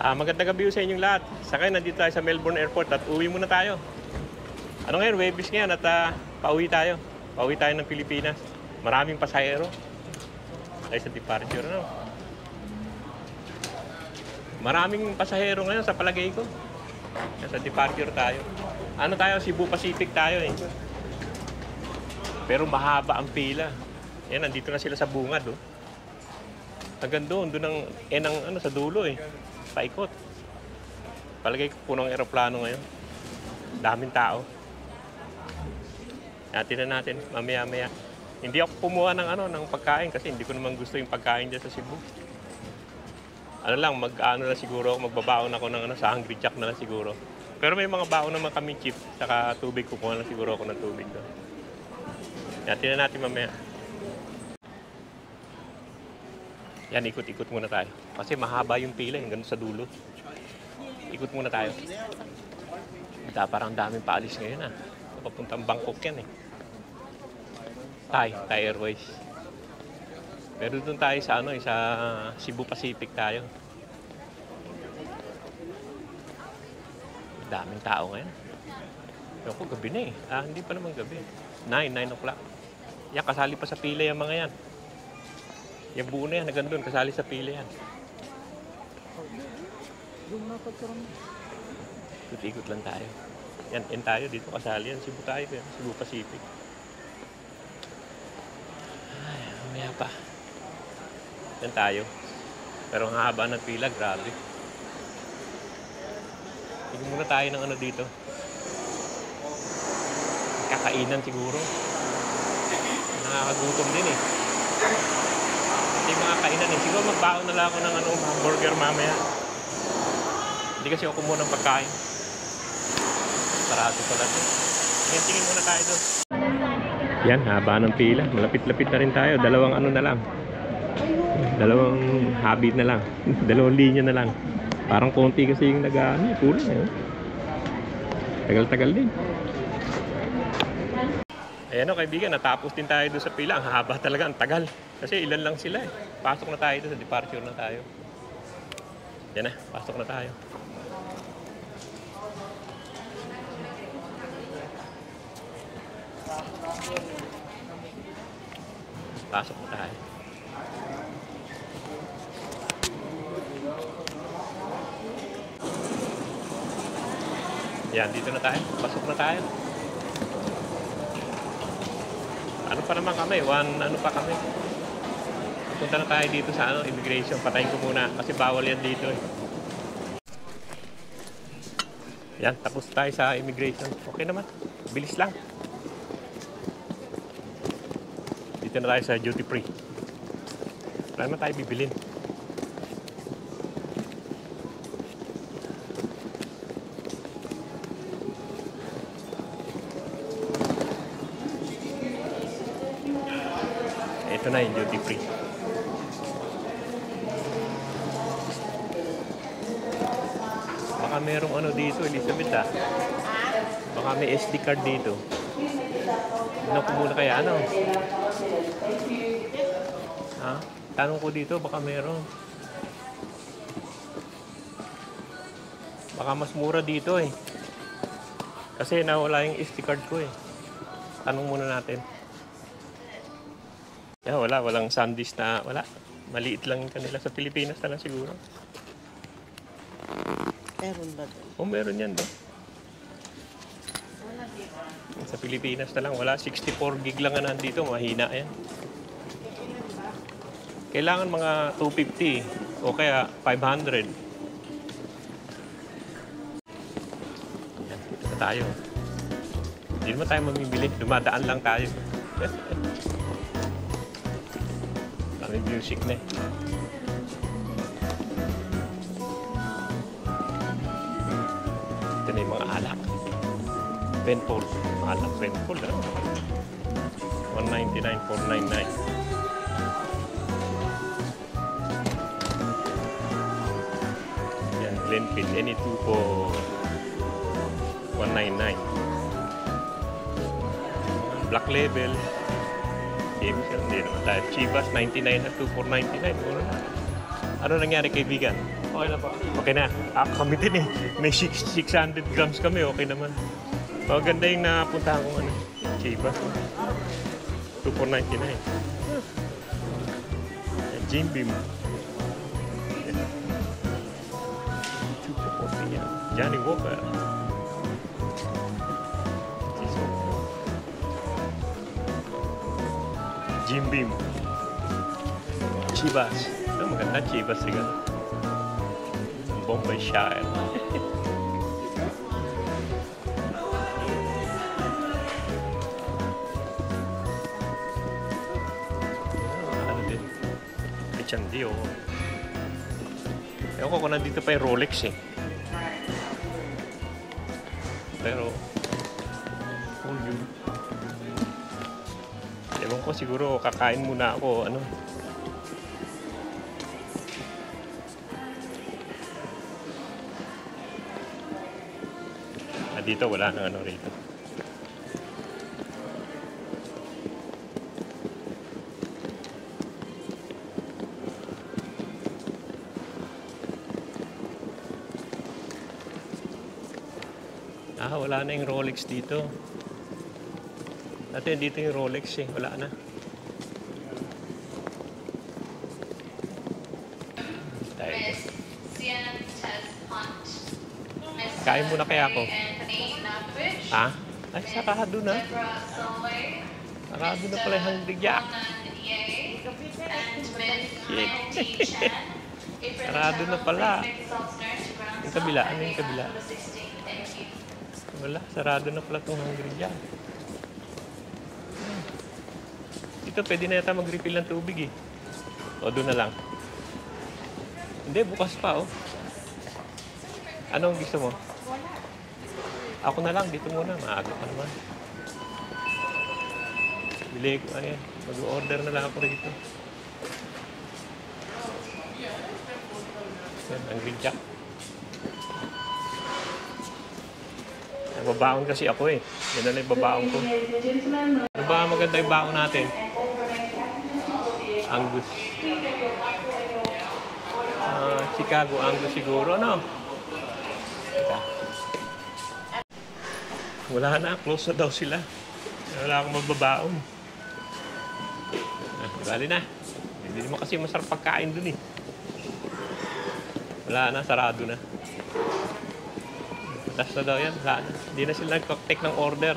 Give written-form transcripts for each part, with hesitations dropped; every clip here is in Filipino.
Magandang gabi sa inyong lahat. Sa ngayon, nandito tayo sa Melbourne Airport at uwi muna tayo. Ano ngayon, Webis ngayon at pauwi tayo. Pauwi tayo ng Pilipinas. Maraming pasahero. Ay sa departure, no? Maraming pasahero ngayon sa palagay ko. Sa departure tayo. Ano tayo, Cebu Pacific tayo eh. Pero mahaba ang pila. Yan, nandito na sila sa bungad, oh. Hanggang doon ang sa dulo eh. Paikot. Palagay ko punong eroplano ngayon. Daming tao. Natin na natin, mamaya-maya. Hindi ako kumuha ng pagkain kasi hindi ko naman gusto yung pagkain dyan sa Cebu. Na siguro, magbabaon ako ng sa Hungry Jack na lang siguro. Pero may mga baon naman kami chip, saka tubig, kukuha lang siguro ako ng tubig doon. Natin na natin mamaya. Yan, ikot-ikot muna tayo. Kasi mahaba yung pila, yung ganun sa dulo. Ikot muna tayo. Parang daming paalis ngayon papuntang Bangkok yan eh. Thai Airways. Pero doon tayo sa sa Cebu Pacific tayo. Daming tao ngayon. Pero ko gabi na eh. Hindi pa naman gabi. 9 o'clock. Yan, kasali pa sa pila yung mga yan. Yung buo na yan, hanggang doon, kasali sa pila yan. Ikot-ikot lang tayo. Yan tayo dito, kasali yan. Cebu tayo, Cebu Pacific. Ay, mamaya pa. Yan tayo. Pero ang haba ng pila, grabe. Tignan muna tayo ng dito. Kakainan siguro. Nakakagutom din eh. Hindi mga kainan eh. Siguro magbaon na lang ako ng hamburger mamaya. Hindi kasi ako kumuha ng pagkain. Parado pala ito. Ngayon, tingin muna tayo doon. Yan, haba ng pila. Malapit-lapit na rin tayo. Dalawang na lang. Dalawang habit na lang. Dalawang linya na lang. Parang konti kasi yung kulang eh. Tagal-tagal din. Ayan kaibigan, natapos din tayo doon sa pila. Ang haba talaga, ang tagal. Kasi ilan lang sila eh. Pasok na tayo doon, sa departure na tayo. Yan na, pasok na tayo. Pasok na tayo. Yan, dito na tayo. Pasok na tayo. Ano pa naman kami? Pa kami? Punta na tayo dito sa immigration. Patayin ko muna kasi bawal yan dito eh. Yan, tapos tayo sa immigration. Okay naman. Bilis lang. Dito na tayo sa duty free. Wala naman tayo bibilin. Ito na yung duty free. Baka merong dito, Elizabeth Baka may SD card dito. Ano ko muna kaya Tanong ko dito, baka meron. Baka mas mura dito eh. Kasi nawala yung SD card ko eh. Tanong muna natin. Yeah, walang Sandisk wala. Maliit lang kanila sa Pilipinas na lang siguro. Meron ba doon? Meron yan doon. Sa Pilipinas na lang, wala. 64 gig lang nandito, mahina yan. Kailangan mga 250 o kaya 500. Yan, dito na tayo. Hindi naman tayo mamimili, dumadaan lang tayo. May music na eh. Ito na yung mga alak. Penfold. Alak Penfold. 199, 499. Yan, Glenfiddich. Any 2 po 199. Black Label. Games yan. Hindi naman tayo. Chivas, 99 at 2499. Ano nangyari kaibigan? Okay na po. Okay na. Kami din eh. May 600 grams kami. Okay naman. Maganda yung napuntahan kong ano. Chiba. 2,499. Jim Beam. 2,440 yan. Johnny Walker. Jim Beam. Chivas. Maganda Chivas siya. Bombay Shire. Ano din? Pichandi oh. Ewan ko kung nandito pa yung Rolex eh. Pero ewan ko, siguro kakain muna ako ano. Dito wala nang ano rito. Wala na yung Rolex dito. Dati dito yung Rolex eh, wala na. Kain muna kaya ako. Ha? Ay, sarado na. Sarado na pala yung Hungry Jack. Shit. Sarado na pala. Yung kabila, ano yung kabila? Wala, sarado na pala itong Hungry Jack. Dito, pwede na yata mag-refill ng tubig eh. O, doon na lang. Hindi, bukas pa oh. Anong gusto mo? Ako na lang, dito muna. Maaga pa naman. Bili ko, ayan. Mag-order na lang ako rito. Ayan, Hungry Jack. Babaon kasi ako eh. Yan na lang yung babaon ko. Ano ba maganda yung baon natin? Angus. Chicago Angus siguro, ano? Wala na, close na daw sila. Wala akong magbabaon. Bali na. Hindi mo kasi masarap pagkain dun eh. Wala na, sarado na. Patas na daw yan, wala na. Hindi na sila nag-take ng order.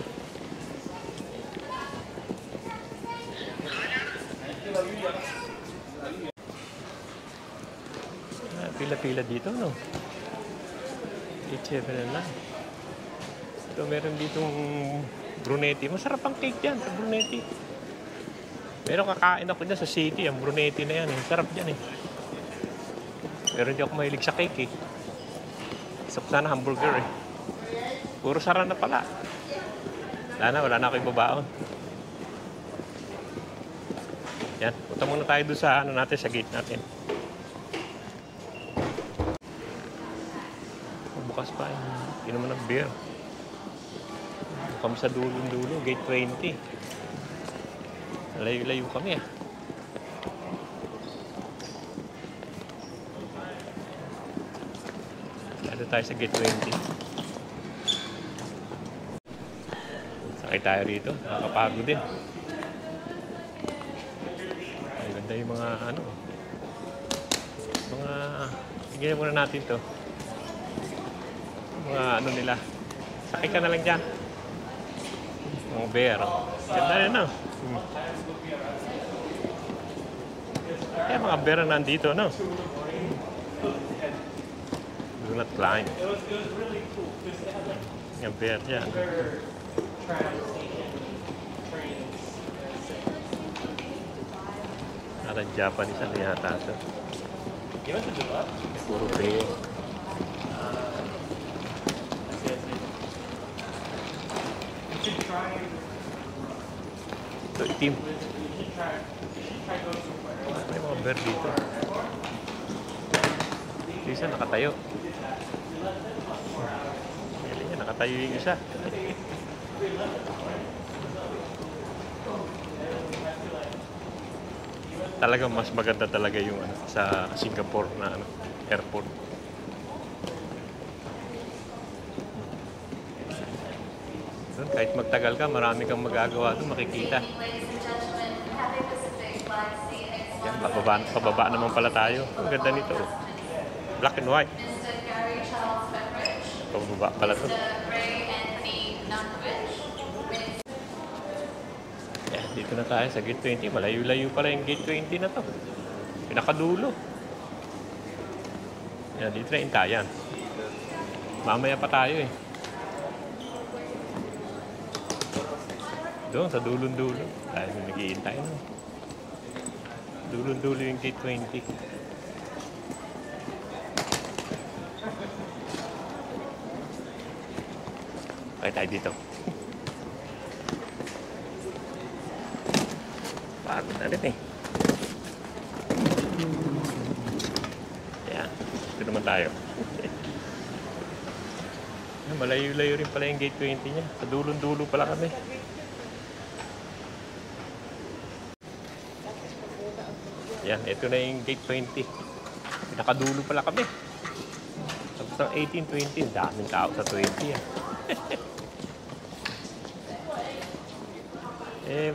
Pila-pila dito, no? 8-7 na lang. So, meron ditong Brunetti. Masarap ang cake yan sa Brunetti. Meron kakain ako dyan sa city. Ang Brunetti na yan. Eh. Sarap dyan eh. Pero hindi ako mahilig sa cake eh. Gusto ko sana hamburger eh. Puro sara na pala. Wala na ako ibabaon. Yan. Punta muna tayo doon sa ano natin, sa gate natin. Bukas pa. Hindi naman ng beer. Kami sa dulo-dulo, gate 20. Layo-layo kami ah. Lalo tayo sa gate 20. Sakay tayo rito, nakakapagod din. Ay, ganda yung mga ano. Tingnan muna natin to. Mga ano nila. Sakay ka na lang dyan. Mga bear. Ganda rin, no? Kaya mga bear na nandito, no? Do not climb. Mga bear dyan. Parang Japanese ano yata ito. Puro bear. Ito, itim. May mga bear dito. Yung isa nakatayo. Galing niya, nakatayo yung isa. Talagang mas maganda talaga yung ano, sa Singapore na ano, airport. Kahit magtagal ka, marami kang magagawa doon, makikita. Yan, pababa naman pala tayo. Ang ganda nito. Black and white. Pababa pala to. Yan, dito na tayo sa gate 20. Malayo-layo pala yung gate 20 na to. Pinakadulo. Yan, dito na intayan. Mamaya pa tayo eh. Doon, sa dulon-dulo. Tayo nag-iintay na. Dulon-dulo yung gate 20. Kaya tayo dito. Pagod na rin eh. Ayan. Dito naman tayo. Malayo-layo rin pala yung gate 20 niya. Sa dulon-dulo pala kami. Yan, ito na yung gate 20. Pinakadulo pala kami. Tapos ng 18, 20. Daming tao sa 20 yan.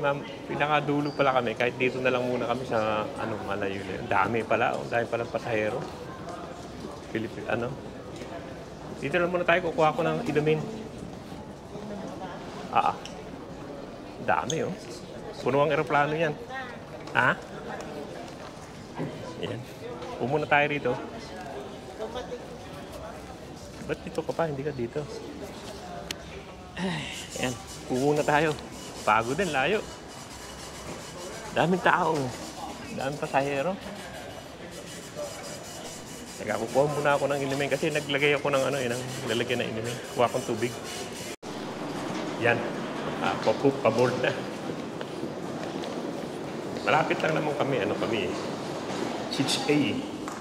Ma'am, pinakadulo pala kami. Kahit dito na lang muna kami sa malayo-layo. Dami pala. Dami palang pasahero. Dito lang muna tayo. Kukuha ko ng inumin. Dami oh. Puno ang aeroplano yan. Ha? Yan. Pumuna tayo rito. Ba't dito ka pa? Hindi ka dito. Yan. Pumuna tayo. Pagod din, layo. Daming tao. Daming pasahero. Nagkakukuha muna ako ng inumin kasi naglagay ako ng lalagyan ng inumin. Kuha akong tubig. Yan. Paboard na. Malapit lang naman kami. Kami 6A.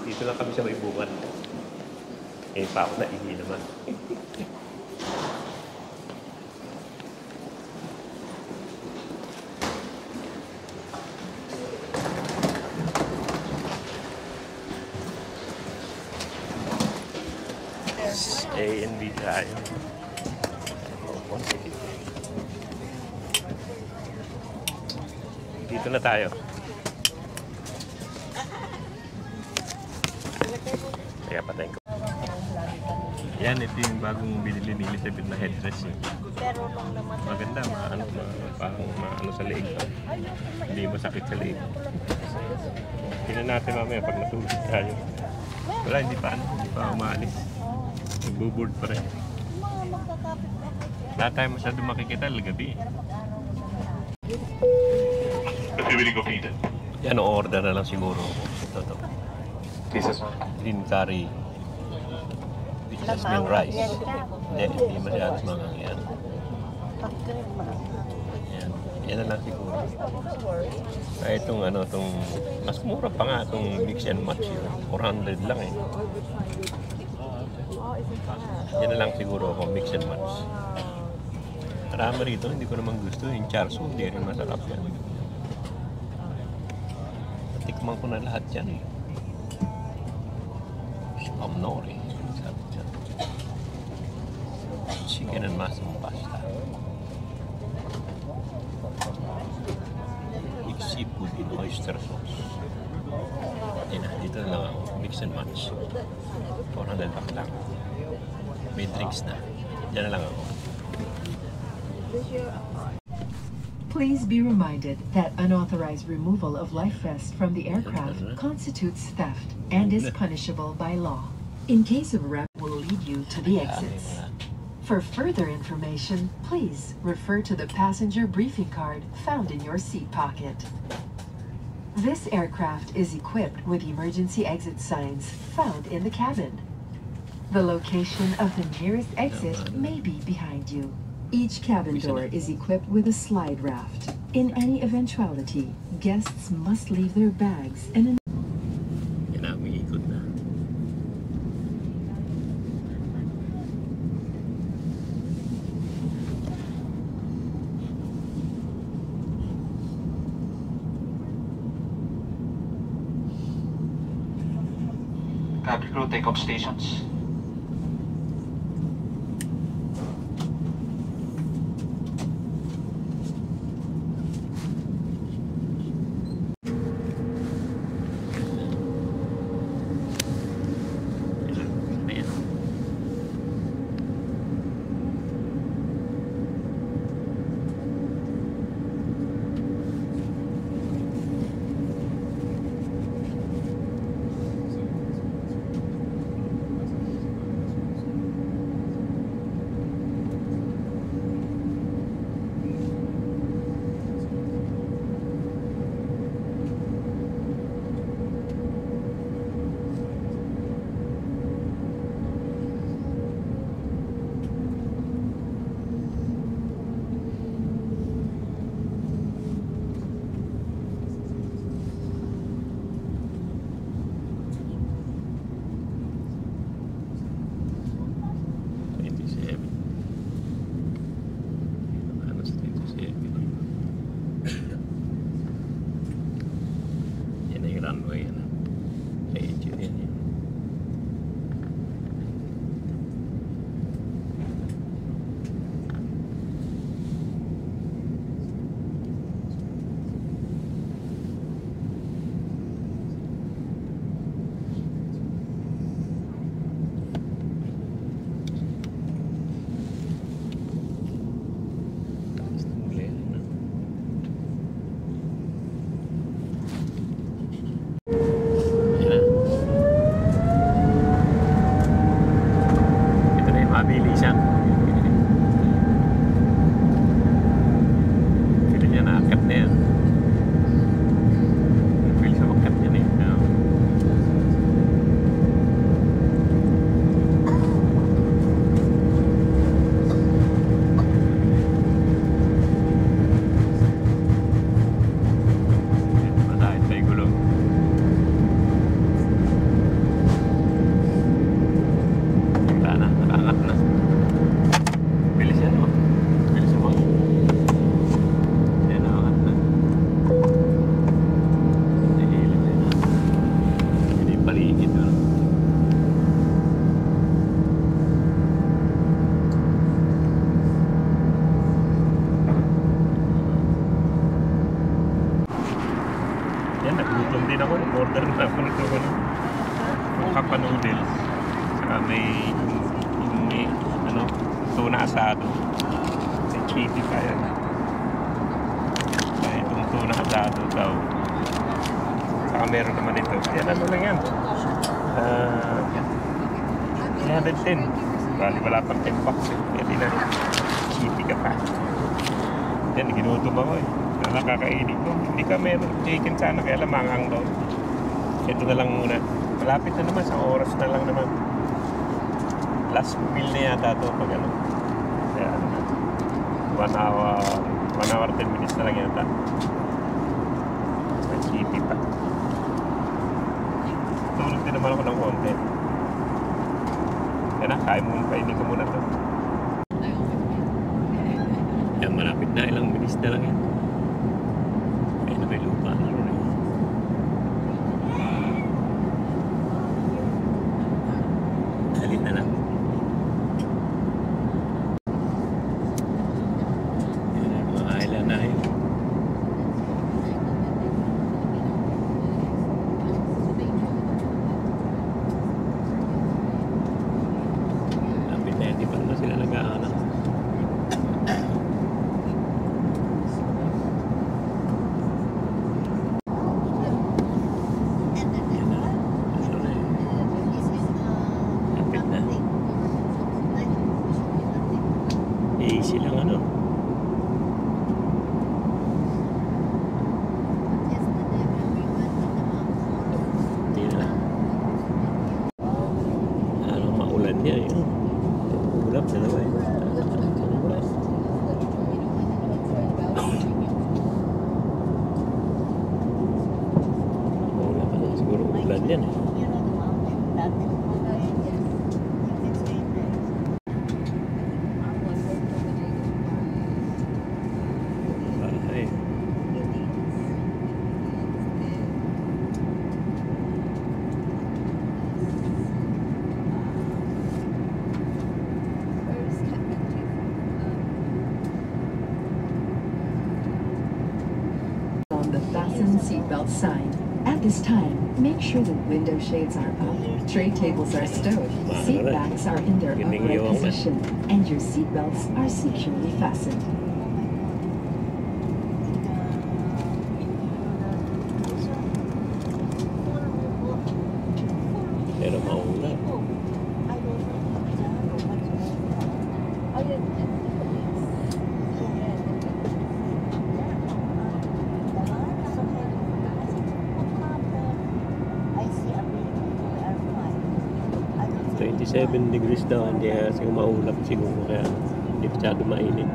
Dito lang kami sa may bungan. Pa ako naihi naman. A and B tayo. Dito na tayo. Kaya patayin ko. Yan, ito yung bagong binili ni Elizabeth na headdress. Maganda, maano sa leeg. Hindi masakit sa leeg. Tingnan natin mamaya pag natulog tayo. Wala, hindi pa umaalis. Nagbo-board pa rin. Wala tayo masyado makikita gabi. Yan, order na lang siguro. Ito. Green curry. With jasmine rice. Hindi masyadong mga yan. Yan na lang siguro. Itong mas mura pa nga itong mix and match yun. 400 lang eh. Yan na lang siguro ako, mix and match. Marami rito, hindi ko naman gusto. Yung charso, hindi rin masarap yan. Natikman ko na lahat yan eh. Spam nori. Chicken and mushroom pasta. Mixed seafood in oyster sauce. Yan na, dito na lang ako. Mix and match. 400 baht lang. May drinks na. Diyan na lang ako. Please be reminded that unauthorized removal of life vests from the aircraft constitutes theft and is punishable by law. In case of arrest, will lead you to the exits. For further information, please refer to the passenger briefing card found in your seat pocket. This aircraft is equipped with emergency exit signs found in the cabin. The location of the nearest exit may be behind you. Each cabin door is equipped with a slide raft. In any eventuality, guests must leave their bags and Yan na, umiikot na. Cabin crew, take off stations. ayan. Medyo yan yun. Mabilisan. Kita niya naakat na yan. Bilis sa makat yan eh. Masahit tayo gulong. Nakaangat na. Bilis yan o. Bilis mo. Yan, nakaangat na. Nahilip yan. Hindi paligid o. Yan, naglutom din ako. Order na ako nito. Kapa noodles. Saka may tuna asado. May chili pa yan. Kaya itong tuna asado daw. Saka meron naman ito. Yan, ano lang yan? 310. Bali, wala pang 10 bucks eh. Kaya di na chili ka pa. Yan, ginutom ako eh. Nakakainin ko. Hindi ka meron chicken sana, kaya lamangang daw. Ito na lang muna. Malapit na naman, sa oras na lang naman. Last meal na yata ito pag ano. Kaya ano na. 1 hour 10 minutes na lang yata. May chippy pa. Tulog din naman ako ng konti. Yan na, kain muna. Kainin ko muna ito. Yan, malapit na. Ilang minutes na lang yan. Kaya na may lupa. Halin na lang. Easy lang ano. Hindi na. Ano maulan niya yun. Ulap na naman. Maulan ka na. Siguro ulan yan eh. The fasten seatbelt sign. At this time, make sure the window shades are up, tray tables are stowed, seat backs are in their upright position, and your seatbelts are securely fastened. Pero maulan. Seven degrees daw, hindi kasi maulap siguro kaya hindi masyado mainit.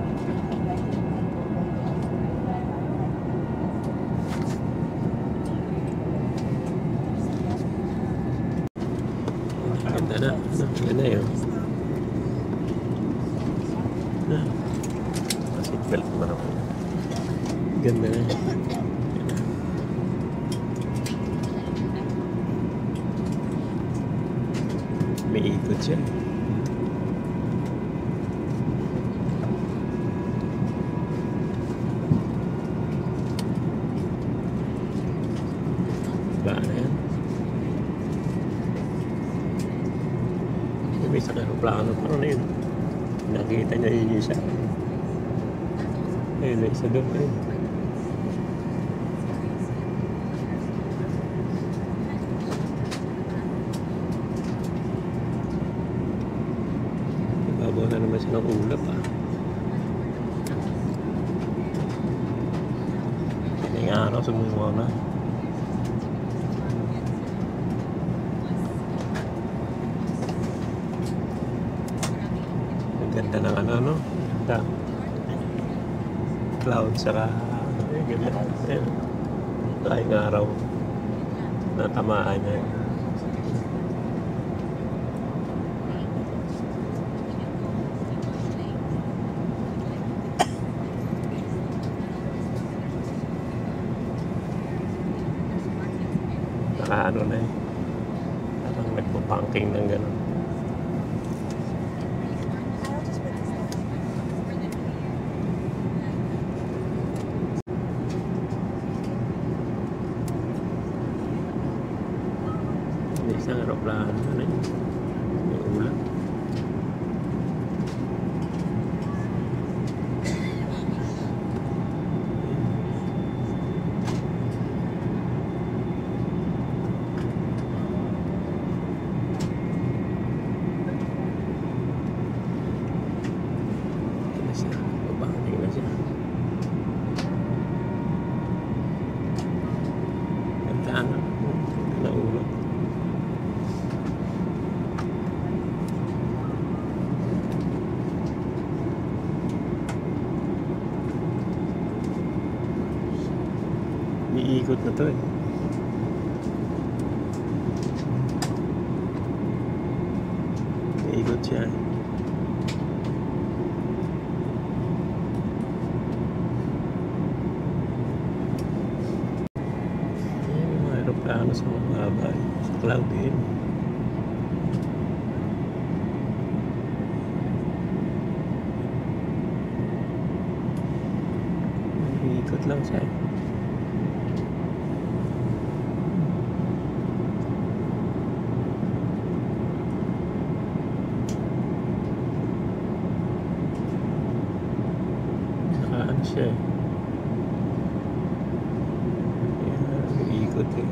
Ganda na, ganda yun. Seatbelt naman ako. Ganda na. May ikot siya. Ba na yan? May isang aeroplano pa rin yun. Nakita niya yun yung isa. Ayun, isa doon yun. Babaw na naman siya ng ulap ah. Piling araw, sumuha na. Ganda ng ano, ganda. Cloud, saka ganda. Ayun. Tayong araw. Natamaan niya. Naka ano na eh. Parang nagpapangking ng gano'n. Isang aeroplano na yun. May ulan. Ito na siya. Babangking na siya. Ganda na. Ganda na ulan. Iikot na to eh. Iikot siya. Yung mga aeroplano sa mababa sa cloud eh. Iikot lang siya eh. Ano siya eh. Ayan, iikot eh.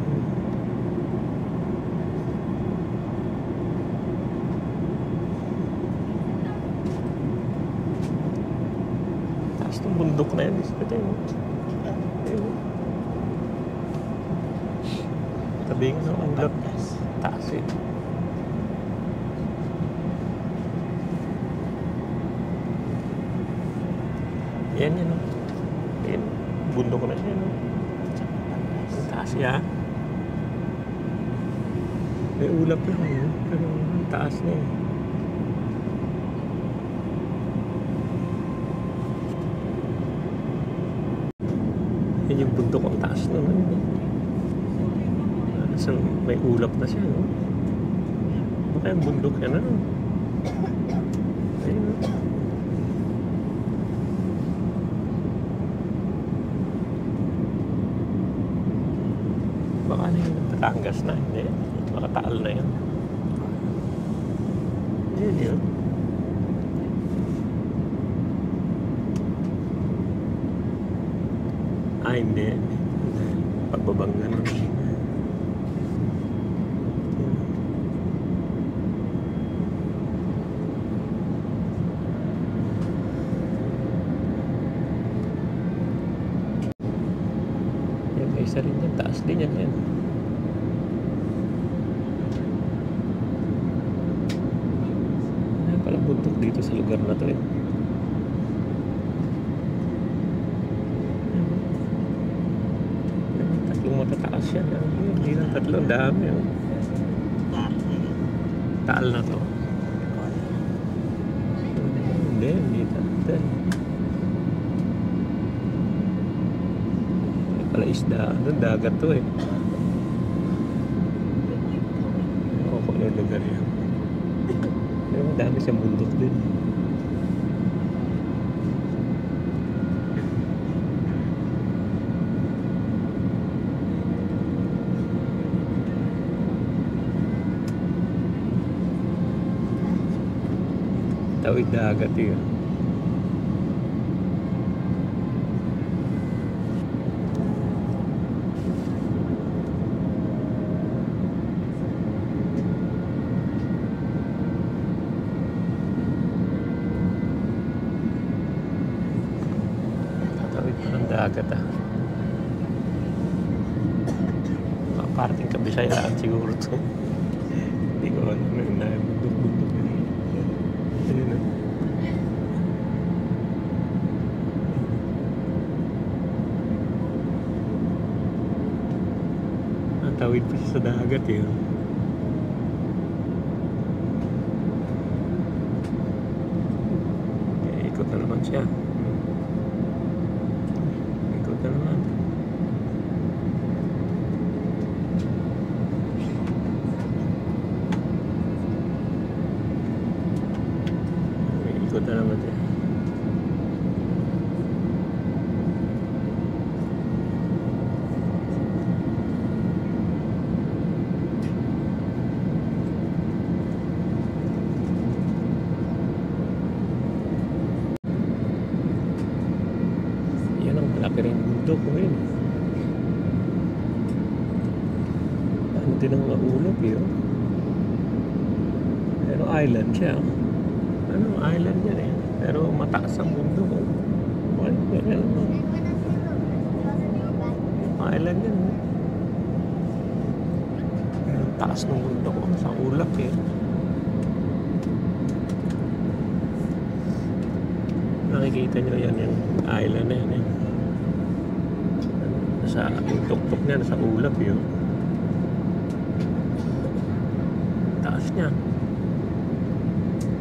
Taas ng bundok na yan. Ito yun. Tabi nga ng ulap. Taas eh. Yan yan o. Yan. Bundok na yan o. Ang taas yan. May ulap lang yun. Pero ang taas na eh. Yan yung bundok ang taas naman. So, may ulap na siya no? Baka yung bundok yan ano. Ayun o. Baka na yun, Batangas na, hindi. Baka Taal na yun. Yun yun. Hindi. Pagbabang ganun. Yan, may isa rin yan. Taas din yan. Yan. Palang bundok dito sa lugar na to eh. Tatlong matataas yan. Hindi lang tatlong dami. Taal na to. Hindi tatlo. May pala isda. Doon dagat to eh. Oo, kung ano lugar yan. Dami siyang bundok din. Tawid dagat yun. Tawid pa ng dagat ah. Mga parting Kabisayaan siguro to. Hindi ko alam na bundok-bundok yun. Ayun ah. Tawid pa siya sa dagat eh. Ikot na naman siya. Ikot na naman. Ikot na naman siya. Malaki rin bundok ko yun. Ano din ang maulap yun. Pero island siya. Ano island yan eh. Pero mataas ang bundok ko. Island yan. Ang taas ng bundok ko. Sa ulap eh. Nakikita nyo yan yung island na yan eh. Sa tuktok niya, nasa ulap yun. Taas niya.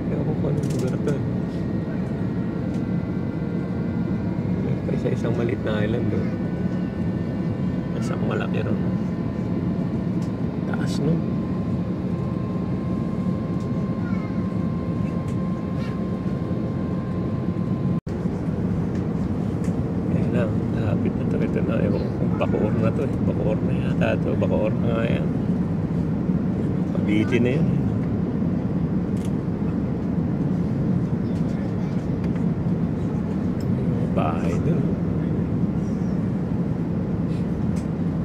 Kaya ko kung anong lugar ito. May isa-isang maliit na island doon. Nasa malaki ron. Taas no. Lapit na ito. Ito na. Ewan kung Bacoor na ito eh. Bacoor na yata ito. Bacoor na nga yan. Cavite na yun eh. Yung bahay dun.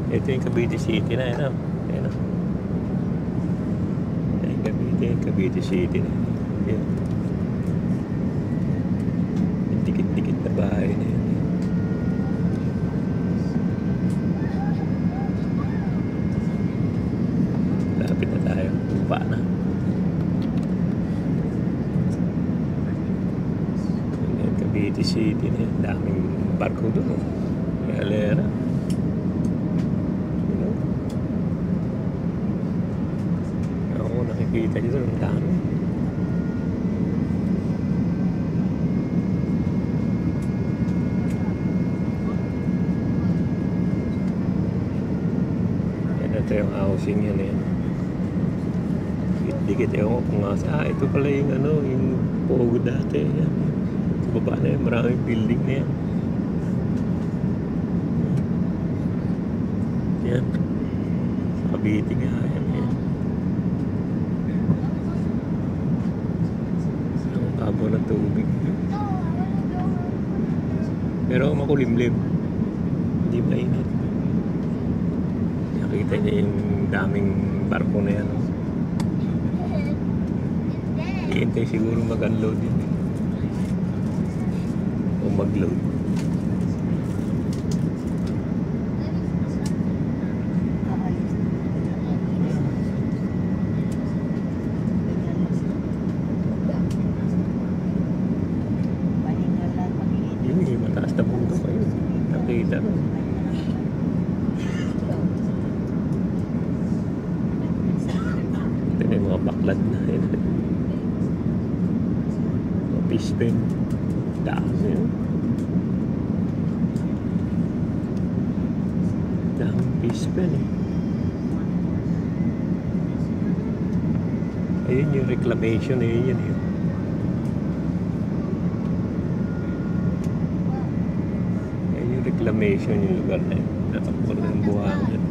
Ito yung Cavite City na yan. Ayan o. Cavite City na yan. Yung dikit-dikit na bahay na yan. Lapit na tayo. Upa na. Ayan, Cavite City na yan. Daming barko doon. May alera. Ako nakikita dito. Ang dami. Ito yung housing yan eh. Dikit ewan ko kung nga ito pala yung ano, yung Pogo dati yan. Sa baba na yan, maraming building na yan. Yan. Sa Cavite nga yan. Ang tabo ng tubig. Pero makulimlim. Hindi mainit. Nakita niya yung daming barko na yan. Hihintay siguro mag-unload yun. O mag-load. Yun yung mataas na bundok kayo. Nakita rin. Ito na yung mga baklad na yun. Fish pen. Dami yun. Dami fish pen eh. Ayun yung reclamation, ayun yun. Ayun yung reclamation yung lugar na yun. Natakbo na yung buhangin.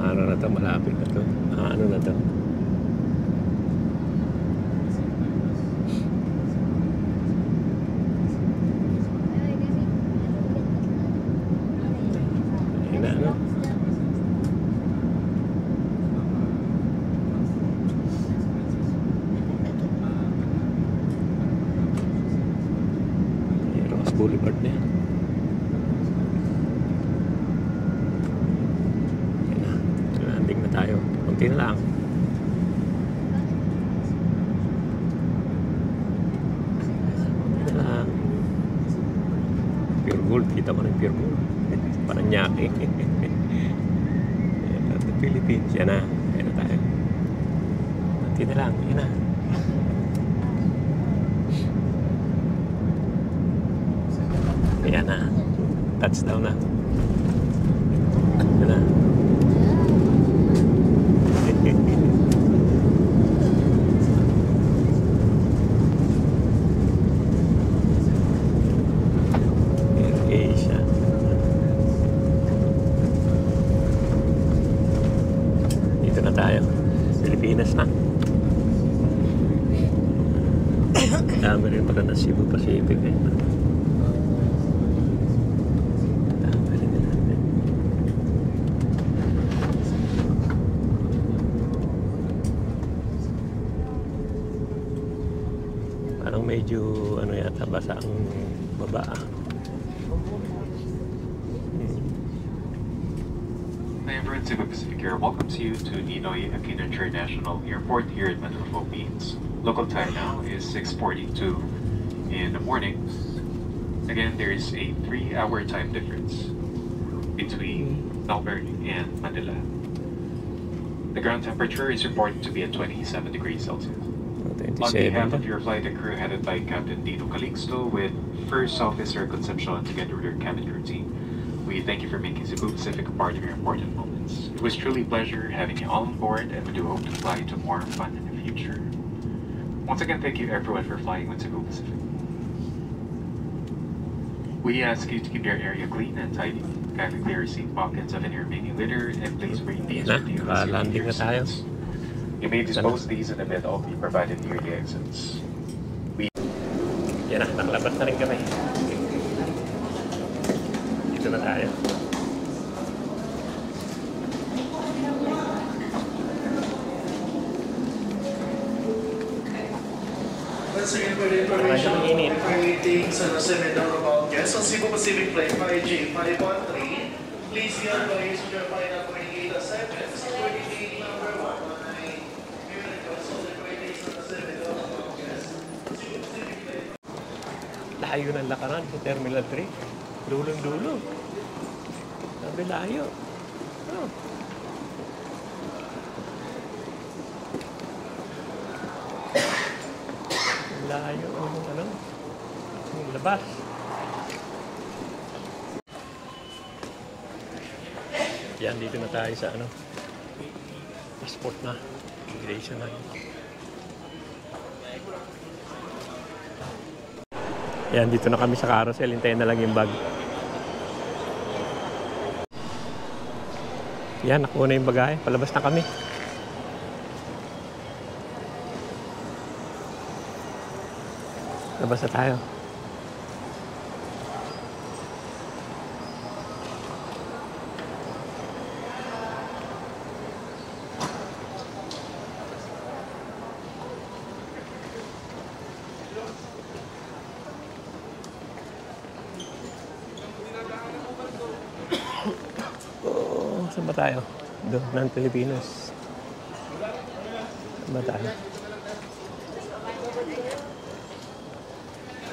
Ano na to, malapit na to. Ano na to? Ano? Ross Boulevard na yan. Landing na tayo. Kunti na lang. Kunti na lang. Pure gold. Kita mo ng pure gold. Paranaque. Philippines. Yan na. Yan na tayo. Kunti na lang. Yan na. Yan na. Touchdown na. Yan na. Asia. Dito na tayo. Pilipinas na. Dami rin pala na Cebu Pacific eh. Dami rin natin. Parang medyo ano yata basa ang baba. Cebu Pacific Air welcomes you to Ninoy Aquino International Airport here in Manila, Philippines. Local time now is 6:42 in the morning. Again, there is a 3-hour time difference between Melbourne and Manila. The ground temperature is reported to be at 27 degrees Celsius. On behalf of your flight and crew headed by Captain Dino Calixto with First Officer Concepcion together with your cabin crew team, we thank you for making Cebu Pacific a part of your important moments. It was truly a pleasure having you all on board, and we do hope to fly to more fun in the future. Once again, thank you everyone for flying with Cebu Pacific. We ask you to keep your area clean and tidy. Kindly clear your seat pockets of any remaining litter, and please bring these with you as you leave your seats. You may dispose these in a bin of the provided near the exits. Yan na, nakalabas na rin kami. Dito na tayo. Once again, for the information of all meetings and seminar about guests on Cebu Pacific Flight 5G513, please be advised to your flight operating gate assignment, security gate number 119. Layo ng lakaran sa Terminal 3. Dulong-dulo. Sabi layo. Oh. Layo ang ano, yung labas. Yan, dito na tayo sa ano, passport na, immigration na. Yan, dito na kami sa carousel, hintayin na lang yung bag. Yan, nakuha na yung bagahe, palabas na kami. Labas na tayo. Oh, saan ba tayo? Doon, ng Pilipinas. Saan ba tayo?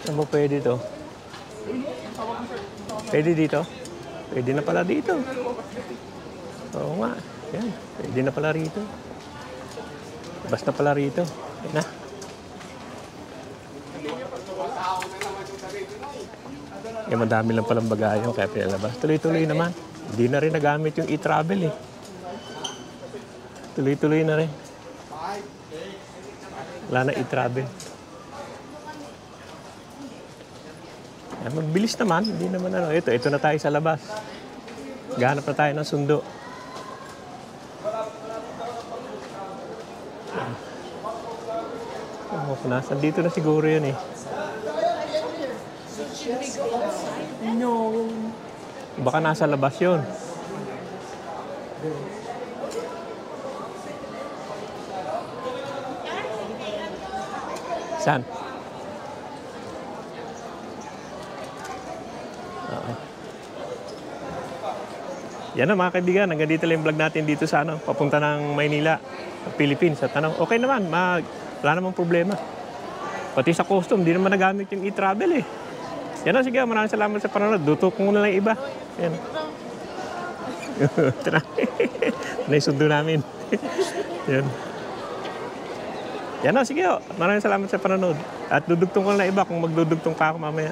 Saan mo pwede dito? Pwede dito? Pwede na pala dito. Oo nga. Yan. Pwede na pala rito. Basta pala rito. Yan na. Eh, madami lang palang bagayo, kaya pinalabas. Tuloy-tuloy naman. Hindi na rin nagamit yung e-travel eh. Tuloy-tuloy na rin. Wala na e-travel. Eh, magbilis naman. Hindi naman ano. Ito na tayo sa labas. Gahanap na tayo ng sundo. Oh, nasan dito na siguro yan eh. No. Baka nasa labas yun. Saan? Oo. Yan na mga kaibigan, hanggang dito lang yung vlog natin dito sa papunta ng Maynila, Philippines. At okay naman, wala namang problema. Pati sa custom, di naman nagamit yung e-travel eh. Yan na, sige, maraming salamat sa panonood. Dutok ko muna lang iba. Yan. Ito na. Naisundo namin. Yan. Yan na, sige. Maraming salamat sa panonood. At dudugtong ko na iba kung magdudugtong pa ako mamaya.